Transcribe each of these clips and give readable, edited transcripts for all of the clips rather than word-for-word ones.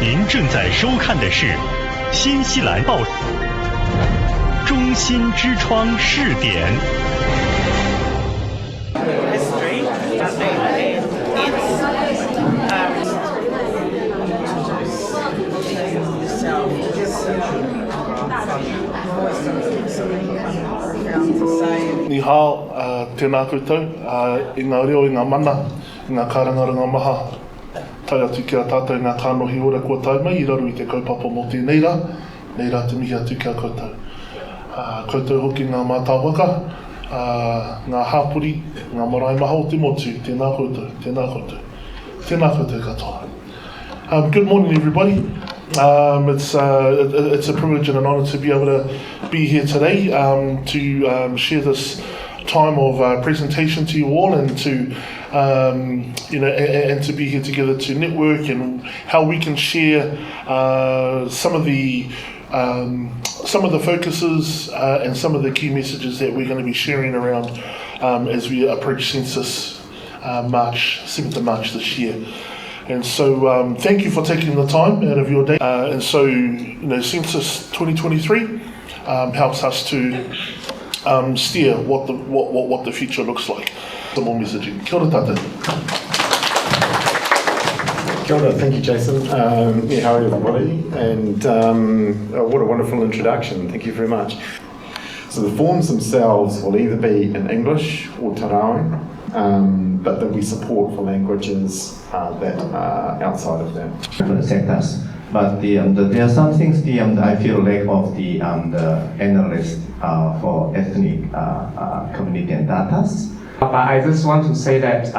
您正在收看的是新西兰报中心之窗试点。Ni hao, tēnā koutou, i ngā reo, i ngā mana, i ngā kārangaranga maha. Tai atu ki a tātou ngā kānohi ora kua tai mai, i raru i te kaupapa mō tēnei rā, nei rā te mihi atu ki a koutou. Koutou hoki ngā mātāwaka, ngā hāpuri, ngā marae maha o te motu, tēnā koutou, tēnā koutou, tēnā koutou katoa. Good morning everybody. It's a privilege and an honour to be able to be here today to share this time of presentation to you all, and to and to be here together to network and how we can share some of the focuses and some of the key messages that we're going to be sharing around as we approach census March 7th of March this year. And so thank you for taking the time out of your day. And so, Census 2023 helps us to steer what the future looks like. Some more messaging. Kia ora tātou. Kia ora, thank you Jason. How are you everybody? And what a wonderful introduction, thank you very much. So the forms themselves will either be in English or Te Rāui, but that we support for languages that are outside of that. Sectors, but there are some things I feel lack of the analyst for ethnic community and data. But I just want to say that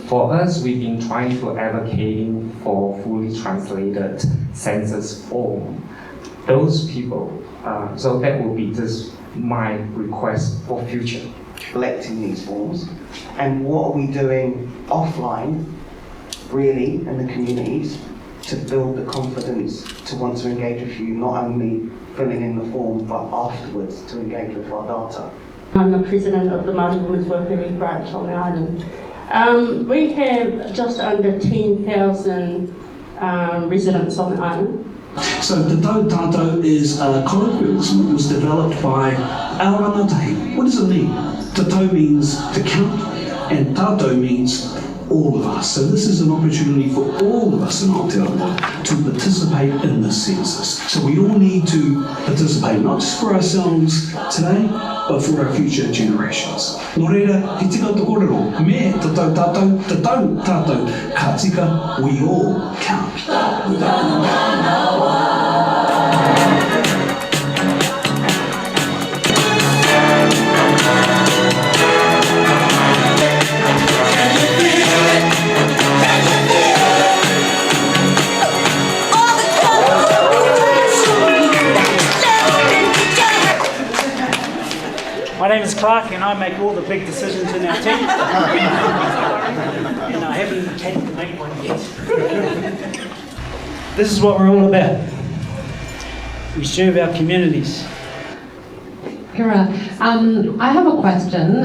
for us, we've been trying to advocating for fully translated census form. Those people, so that will be just my request for future. Collecting these forms, and what are we doing offline, really, in the communities to build the confidence to want to engage with you, not only filling in the form, but afterwards to engage with our data. I'm the president of the Māori Women's Work Relief Branch on the island. We have just under 10,000 residents on the island. So Te Tau Tātou is a colloquialism that was developed by our rangatahi. What does it mean? Te Tau means to count, and Tātou means all of us. So this is an opportunity for all of us in Aotearoa to participate in this census. So we all need to participate, not just for ourselves today, but for our future generations. Nō reira, he tika tō kōrero, me te tau tātou, ka tika, we all count. My name is Clark and I make all the big decisions in our team. And I haven't had to make one yet. This is what we're all about. We serve our communities. Kira, I have a question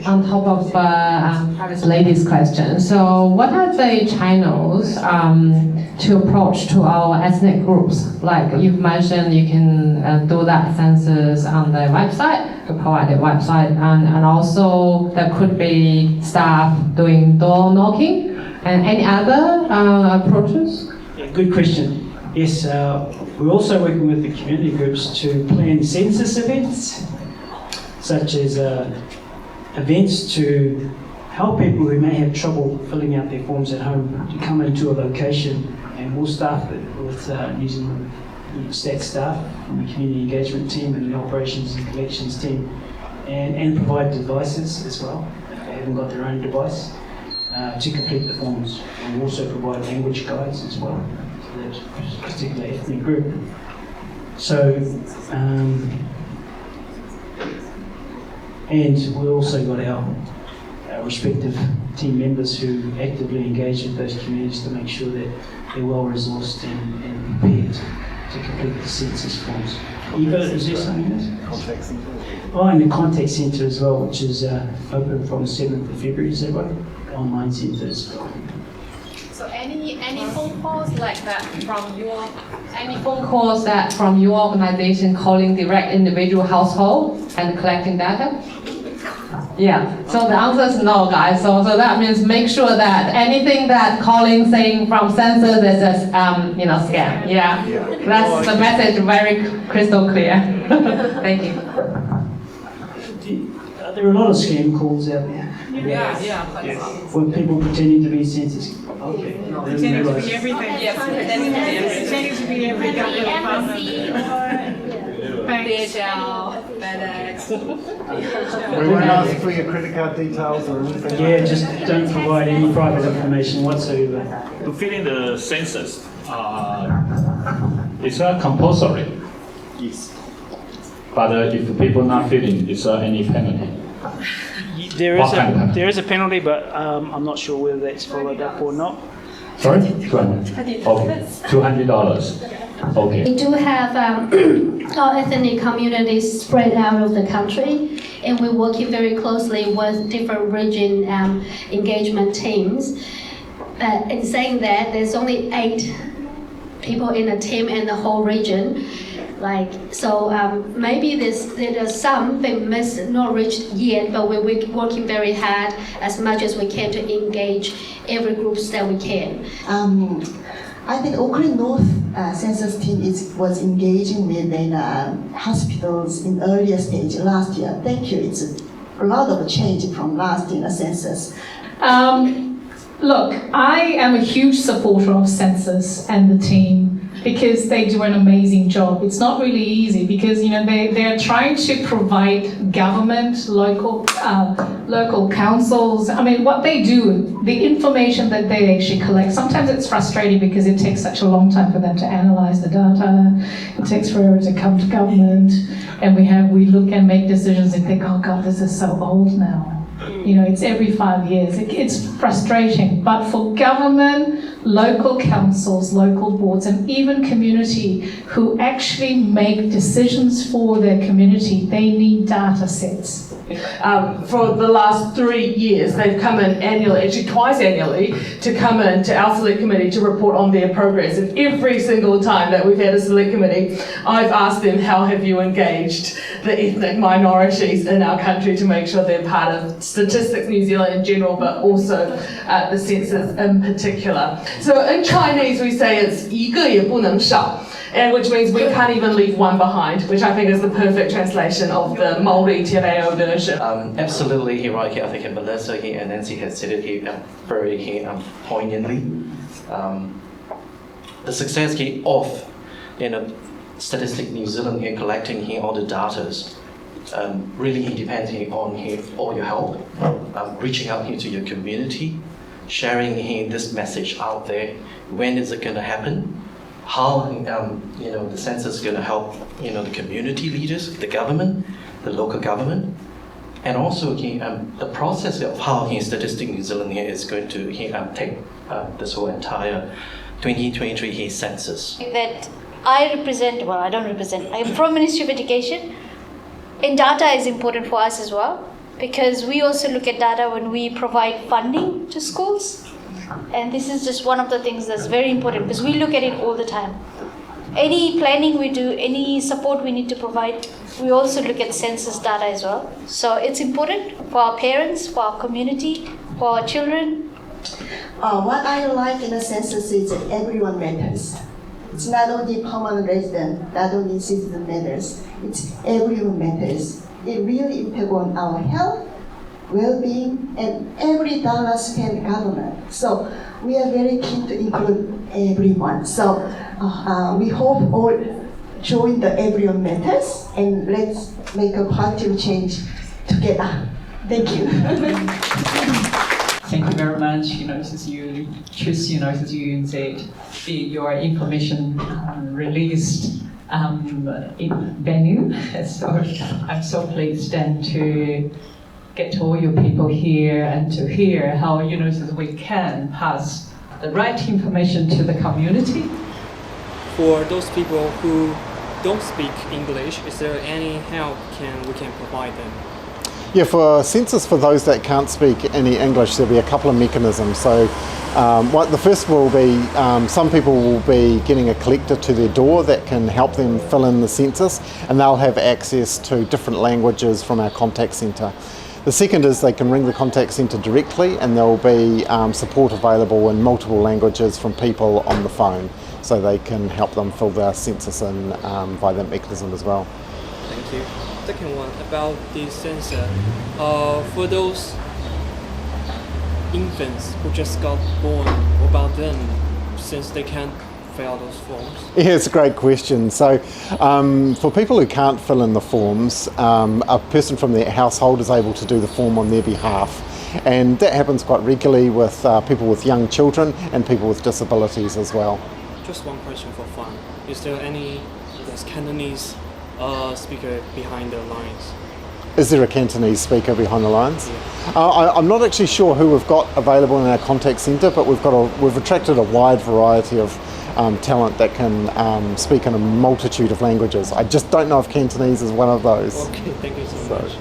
on top of Travis lady's question. So what are the channels to approach to our ethnic groups? Like you've mentioned, you can do that census on the website, the provided website, and also there could be staff doing door knocking, and any other approaches? Yeah, good question. Yes, we're also working with the community groups to plan census events, such as events to help people who may have trouble filling out their forms at home to come into a location, and we'll staff it with using stat staff from the community engagement team and the operations and collections team, and provide devices as well if they haven't got their own device to complete the forms. And we'll also provide language guides as well to that particular ethnic group. So, and we also got our respective team members who actively engage with those communities to make sure that they're well resourced and prepared to complete the census forms. Eva, is there something else? Contact centre. Oh, and the contact centre as well, which is open from 7th of February, is that right? Online centre as well. So any phone calls like that from your organization calling direct individual household and collecting data? Yeah. So the answer is no, guys. So that means make sure that anything that calling saying from census is a scam. Yeah. That's the message, very crystal clear. Thank you. There are a lot of scam calls out there. For people pretending to be census. Okay. Pretending to be everything. Yes, pretending to be everything. FedEx. We won't ask for your credit card details or anything. Yeah, just don't provide any private information whatsoever. To fill in the census, it's not compulsory. Yes. But if people not filling, is there any penalty? There What kind of penalty? there is a penalty, but I'm not sure whether that's followed up or not. Sorry? $200. Okay. $200. Okay. We do have our ethnic communities spread out of the country, and we're working very closely with different region engagement teams. In saying that, there's only 8 people in a team in the whole region. Maybe there are some they not reached yet, but we're working very hard as much as we can to engage every groups that we can. I think Auckland North census team was engaging with hospitals in earlier stage last year. Thank you. It's a lot of change from last year's census. Look, I am a huge supporter of census and the team because they do an amazing job. It's not really easy because they're trying to provide government, local councils. I mean, what they do, the information that they actually collect. Sometimes it's frustrating because it takes such a long time for them to analyze the data. It takes forever to come to government, and we look and make decisions and think, oh God, this is so old now. It's every 5 years. It's frustrating, but for government, local councils, local boards, and even community who actually make decisions for their community, they need data sets. For the last 3 years, they've come in annually, actually twice annually, to come in to our select committee to report on their progress. And every single time that we've had a select committee, I've asked them, how have you engaged the ethnic minorities in our country to make sure they're part of Statistics New Zealand in general, but also the census in particular. So in Chinese, we say it's 一个也不能少. And which means we can't even leave one behind, which I think is the perfect translation of the Māori Te Reo version. Absolutely, you're right here. I think Melissa here and Nancy has said it here very poignantly. The success of Statistics New Zealand here collecting here all the data really depends here on all your help, reaching out here to your community, sharing here this message out there. When is it going to happen? How the census is going to help the community leaders, the government, the local government, and also the process of how Statistics New Zealand here is going to take this whole entire 2023 census. That I represent, well, I don't represent, I'm from Ministry of Education, and data is important for us as well, because we also look at data when we provide funding to schools. And this is just one of the things that's very important because we look at it all the time. Any planning we do, any support we need to provide, we also look at census data as well. So it's important for our parents, for our community, for our children. What I like in the census is that everyone matters. It's not only permanent resident, not only citizen matters. It's everyone matters. It really impacts on our health, well-being, and every dollar spent government. So we are very keen to include everyone. So we hope all join the Everyone Matters and let's make a positive change together. Thank you. Thank you very much. Since you choose, since you insert your information released in venue, so I'm so pleased and to get all your people here and to hear how so we can pass the right information to the community. For those people who don't speak English, is there any help we can provide them? Yeah, for census for those that can't speak any English, there'll be a couple of mechanisms. So the first will be some people will be getting a collector to their door that can help them fill in the census, and they'll have access to different languages from our contact centre. The second is they can ring the contact centre directly, and there will be support available in multiple languages from people on the phone, so they can help them fill their census in by that mechanism as well. Thank you. Second one, about the census. For those infants who just got born, what about them, since they can't fill out those forms? Yeah, it's a great question. So for people who can't fill in the forms, a person from their household is able to do the form on their behalf. And that happens quite regularly with people with young children and people with disabilities as well. Just one question for fun. Is there any Cantonese speaker behind the lines? Is there a Cantonese speaker behind the lines? Yeah. I'm not actually sure who we've got available in our contact centre, but we've attracted a wide variety of talent that can speak in a multitude of languages. I just don't know if Cantonese is one of those. Okay, thank you so much.